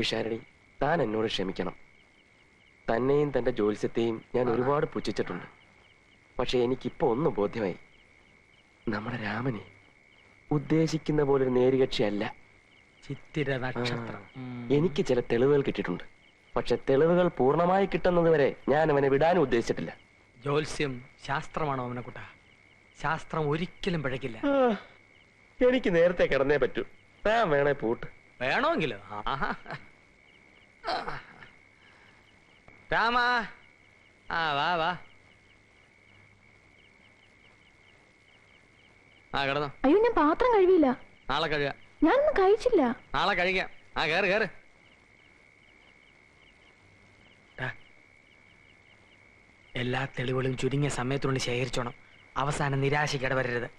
വിശാരടി, താൻ എന്നോട് ക്ഷമിക്കണം. തന്നെയും തന്റെ ജ്യോത്സ്യത്തെയും ഞാൻ ഒരുപാട് പുച്ഛിച്ചിട്ടുണ്ട്. പക്ഷെ എനിക്കിപ്പോ ഒന്ന് ബോധ്യമായി. നമ്മുടെ രാമനെ ഉദ്ദേശിക്കുന്ന പോലൊരു നേരുകക്ഷിയല്ല. എനിക്ക് ചില തെളിവുകൾ കിട്ടിയിട്ടുണ്ട്. പക്ഷെ തെളിവുകൾ പൂർണ്ണമായി കിട്ടുന്നത് വരെ ഞാൻ അവനെ വിടാനും ഉദ്ദേശിച്ചിട്ടില്ല. ജ്യോത്സ്യം ശാസ്ത്രമാണോ അവനെക്കുട്ട? ശാസ്ത്രം ഒരിക്കലും പിഴക്കില്ല. എനിക്ക് നേരത്തെ കിടന്നേ പറ്റൂ. താൻ വേണേ പൂട്ട്. വേണമെങ്കിലോ? രാമാ, വാ വാ. കിടന്നോ? അയ്യോ, ഞാൻ പാത്രം കഴുകിയില്ല. നാളെ കഴുകാം. ഞാനൊന്നും കഴിച്ചില്ല. നാളെ കഴിക്കാം. കേറ് കേറ്. എല്ലാ തെളിവുകളും ചുരുങ്ങിയ സമയത്തുകൊണ്ട് ശേഖരിച്ചോണം. അവസാനം നിരാശയ്ക്ക് ഇടവരരുത്.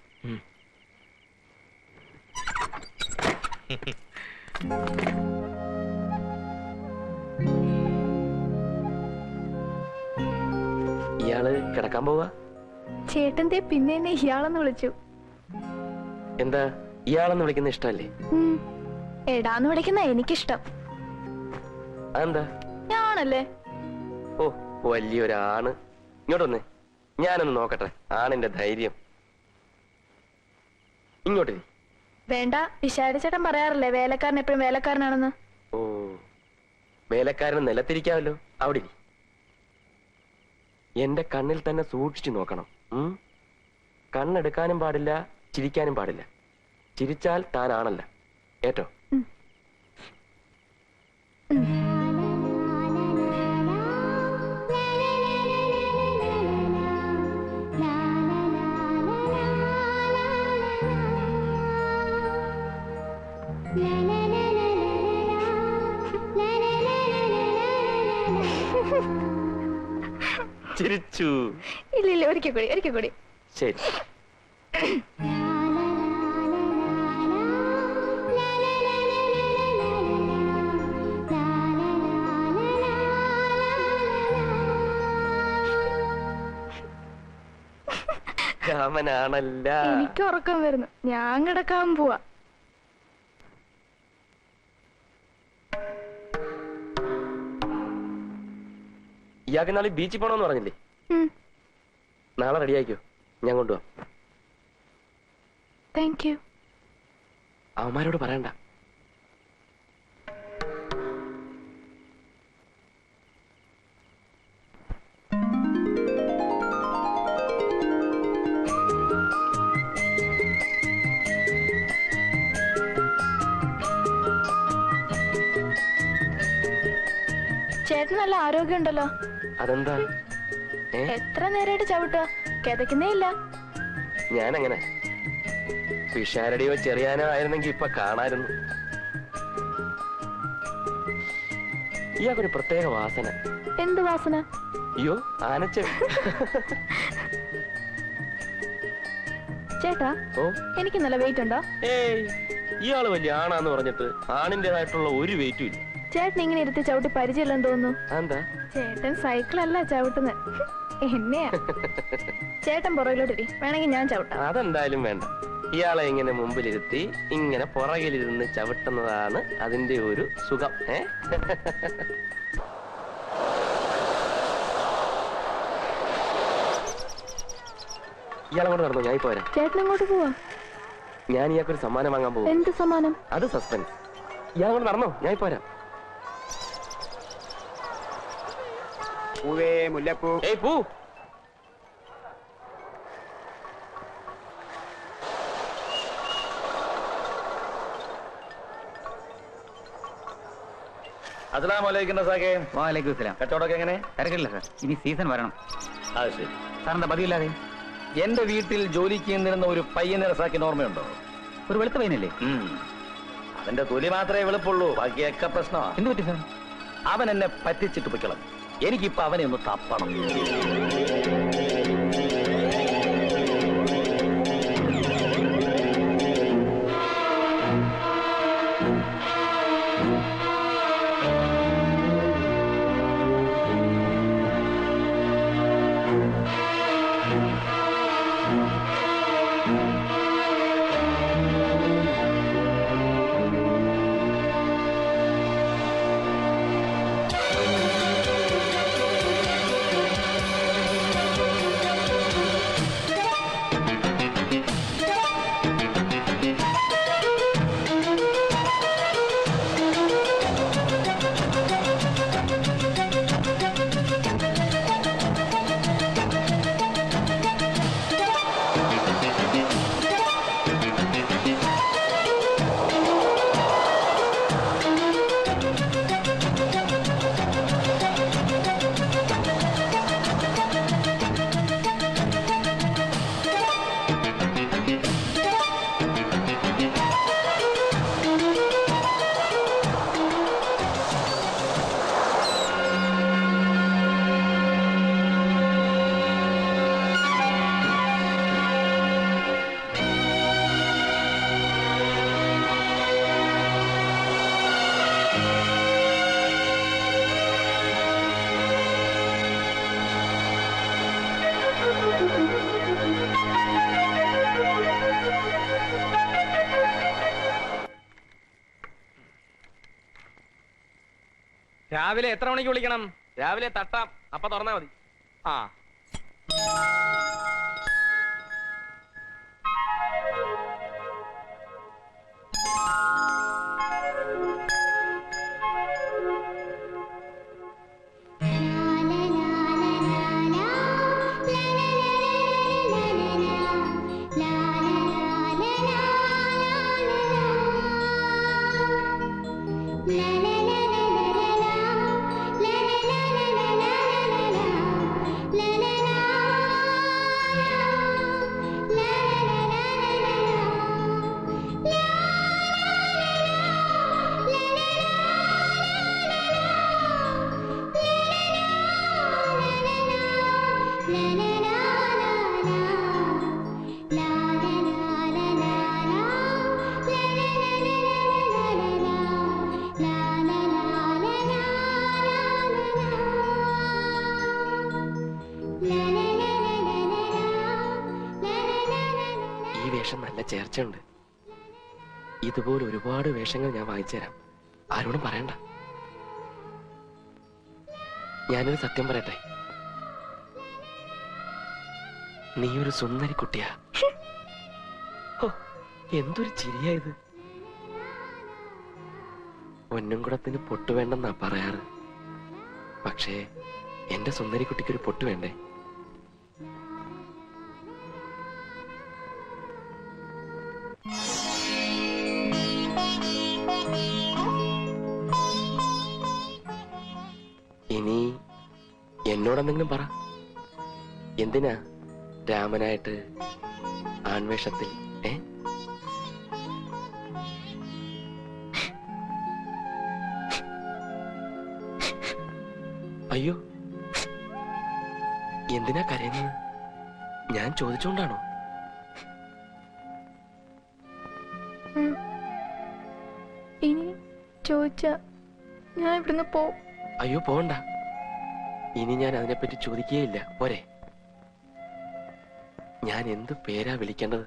ഇയാള് കിടക്കാൻ പോവാ? ചേട്ടന്റെ പിന്നെ എന്നെ ഇയാളെന്ന് വിളിച്ചു. എന്താ ഇയാളെന്ന് വിളിക്കുന്ന ഇഷ്ടല്ലേ? എടാന്ന് വിളിക്കുന്ന എനിക്കിഷ്ടം. അതെന്താ? ഞാനല്ലേ? ഓ, വലിയൊരാണ്. ഇങ്ങോട്ട് വന്നേ, ഞാനൊന്ന് നോക്കട്ടെ ആണിന്റെ ധൈര്യം. ഇങ്ങോട്ട്. വേണ്ട, വിശാല ചേട്ടൻ പറയാറില്ലേ വേലക്കാരൻ എപ്പോഴും വേലക്കാരനാണെന്ന്. ഓ, വേലക്കാരന് നിലത്തിരിക്കാമല്ലോ. അവിടെ എന്റെ കണ്ണിൽ തന്നെ സൂക്ഷിച്ചു നോക്കണം. കണ്ണെടുക്കാനും പാടില്ല, ചിരിക്കാനും പാടില്ല. ചിരിച്ചാൽ താനാണല്ല. ഏറ്റോ? ചിരിച്ചു. ഇല്ല, ഒരിക്കൽ കൂടി. ശരി. രാമനാണല്ല. എനിക്ക് ഉറക്കം വരുന്നു. ഞാൻ കിടക്കാൻ പോവാ. ഇയാൾക്ക് നാളെ ബീച്ചിൽ പോണോന്ന് പറഞ്ഞില്ലേ? നാളെ റെഡിയാക്കോ, ഞാൻ കൊണ്ടുപോവാം. Thank you. അവന്മാരോട് പറയണ്ട. ചേട്ടൻ നല്ല ആരോഗ്യമുണ്ടല്ലോ. അതെന്താ? എത്ര നേരമായിട്ട് ചവിട്ടുക? കിതക്കുന്നേ ഇല്ല. ഞാനങ്ങനെ വിഷാരടിയോ ചെറിയാനോ ആയിരുന്നെങ്കിൽ ഇപ്പൊ കാണായിരുന്നു. ഇയാൾക്കൊരു പ്രത്യേക വാസന. എന്ത് വാസന? അയ്യോ, ആനച്ച. ചേട്ടാ, എനിക്ക് നല്ല വെയിറ്റ് ഉണ്ടോ? ഏയ്, ഇയാള് വലിയ ആണാന്ന് പറഞ്ഞിട്ട് ആണിന്റേതായിട്ടുള്ള ഒരു വെയിറ്റും ഇല്ല. ചേട്ടൻ ഇങ്ങനെ ഇരുത്തി ചവിട്ടി പരിചയമില്ലെന്ന് തോന്നുന്നു. എന്താ? ചേട്ടൻ സൈക്കിളല്ല ചവിട്ടുന്നത്, എന്നെയാ. ചേട്ടൻ പുറകിലോട്ടിരി, വേണമെങ്കിൽ ഞാൻ ചവിട്ടാം. അതെന്തായാലും വേണ്ട. ഇയാളെ ഇങ്ങനെ മുമ്പിലിരുത്തി ഇങ്ങനെ പുറകിലിരുന്ന് ചവിട്ടുന്നതാണ് അതിന്റെ ഒരു സുഖം. ഇയാളങ്ങോട്ട് നടന്നു, ഞാൻ ഇപ്പൊ വരാം. ചേട്ടൻ അങ്ങോട്ട് പോവാ? ഞാൻ ഇയാൾക്കൊരു സമ്മാനം വാങ്ങാൻ പോകും. എന്ത് സമ്മാനം? അത് സസ്പെൻസ്. ഇയാളങ്ങോട്ട് നടന്നോ, ഞാൻ ഇപ്പൊ വരാം. പൂവേ മുല്ലപ്പൂ. ഏയ് പൂ. കച്ചവടമൊക്കെ എങ്ങനെ? തിരക്കില്ല സാർ, ഇനി സീസൺ വരണം. അത് ശരി. സാറിന്റെ പതിവില്ലാതെ എന്റെ വീട്ടിൽ ജോലിക്ക് ചെന്നിരുന്ന ഒരു പയ്യനെ റസാക്കിന് ഓർമ്മയുണ്ടോ? ഒരു വെളുത്ത പയ്യനല്ലേ? അവന്റെ തൊലി മാത്രമേ വെളുപ്പുള്ളൂ, ബാക്കിയൊക്കെ പ്രശ്നമാണ്. എന്ത് പറ്റി സാർ? അവൻ എന്നെ പറ്റിച്ചിട്ട് പൊയ്ക്കണം. എനിക്കിപ്പോ അവനെ ഒന്ന് തപ്പണം. രാവിലെ എത്ര മണിക്ക് വിളിക്കണം? രാവിലെ തട്ടാം, അപ്പൊ തുറന്നാ മതി. ആ ഈ വേഷം നല്ല ചേർച്ചയുണ്ട്. ഇതുപോലെ ഒരുപാട് വേഷങ്ങൾ ഞാൻ വായിച്ചു തരാം, ആരോടും പറയണ്ട. ഞാനൊരു സത്യം പറയട്ടെ, നീ ഒരു സുന്ദരി കുട്ടിയാ. ഹോ, എന്തൊരു ചിരിയാ ഇത്. പൊന്നുംകുടത്തിന് പൊട്ടു വേണ്ടെന്നാ പറയാറ്, പക്ഷേ എന്റെ സുന്ദരി കുട്ടിക്കൊരു പൊട്ടു വേണ്ടേ? ഇനി എന്നോടെന്തെങ്കിലും പറ. എന്തിനാ രാമനായിട്ട് ആൺവേഷത്തിൽ? അയ്യോ, എന്തിനാ കരയുന്നത്? ഞാൻ ചോദിച്ചോണ്ടാണോ? ഇനി ചോദിച്ച ഞാൻ ഇവിടുന്ന് പോവും. അയ്യോ പോണ്ട, ഇനി ഞാൻ അതിനെപ്പറ്റി ചോദിക്കുകയില്ല, പോരെ? ഞാൻ എന്ത് പേരാ വിളിക്കേണ്ടത്?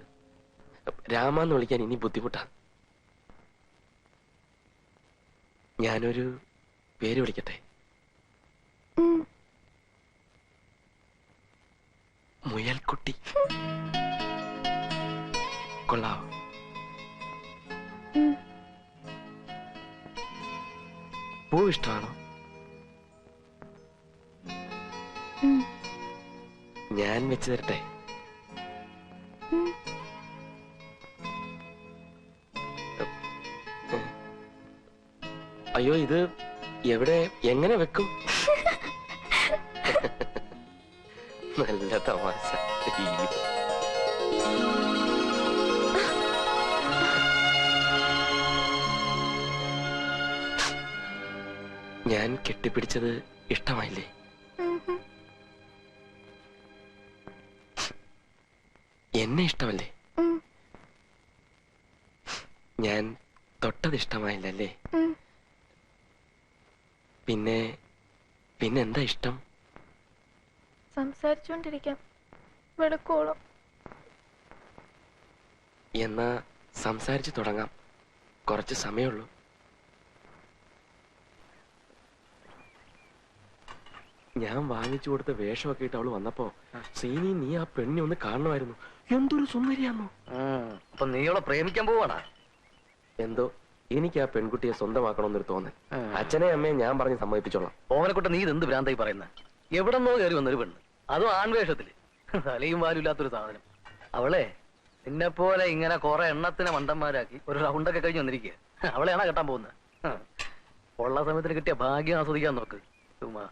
രാമാന്ന് വിളിക്കാൻ ഇനി ബുദ്ധിമുട്ടാ. ഞാനൊരു പേര് വിളിക്കട്ടെ? മുയൽക്കുട്ടി കൊള്ളാവോ? പൂ ഇഷ്ടമാണോ? ഞാൻ വെച്ച് തരട്ടെ? അയ്യോ, ഇത് എവിടെ, എങ്ങനെ വെക്കും? നല്ല തമാശ. ഞാൻ കെട്ടിപ്പിടിച്ചത് ഇഷ്ടമായില്ലേ? എന്നെ ഇഷ്ടമല്ലേ? ഞാൻ തൊട്ടത് ഇഷ്ടമായില്ലല്ലേ? പിന്നെ പിന്നെന്താ ഇഷ്ടം? സംസാരിച്ചോണ്ടിരിക്കാം വെളുക്കോളം. എന്നാ സംസാരിച്ചു തുടങ്ങാം, കുറച്ച് സമയമുള്ളൂ. ഞാൻ വാങ്ങിച്ചു കൊടുത്ത വേഷമൊക്കെ ഇട്ട് അവള് വന്നപ്പോ, സീനി നീ ആ പെണ്ണി ഒന്ന് കാണണമായിരുന്നു. എന്തൊരു സുന്ദരിയാന്നോ. അപ്പൊ നീ അവളെ പ്രേമിക്കാൻ പോവാണാ? എന്തോ എനിക്ക് ആ പെൺകുട്ടിയെ സ്വന്തമാക്കണമെന്നൊരു തോന്നൽ. അച്ഛനെ അമ്മയെ ഞാൻ പറഞ്ഞ് സമ്മതിപ്പിച്ചോളാം. ഓവനെക്കൊട്ട് നീ ഇതെന്ത് ഭ്രാന്തായി പറയുന്നത്? എവിടെന്നോ കയറി വന്നൊരു പെണ്ണ്, അതും ആൺവേഷത്തില്, തലയും വാലും ഇല്ലാത്തൊരു സാധനം. അവളെ നിന്നെ പോലെ ഇങ്ങനെ കുറെ എണ്ണത്തിനെ മണ്ടന്മാരാക്കി ഒരു റൗണ്ടൊക്കെ കഴിഞ്ഞ് വന്നിരിക്കുക. അവളെയാണോ കെട്ടാൻ പോകുന്നത്? ഉള്ള സമയത്തിന് കിട്ടിയ ഭാഗ്യം ആസ്വദിക്കാൻ നോക്ക്. ചുമ്മാ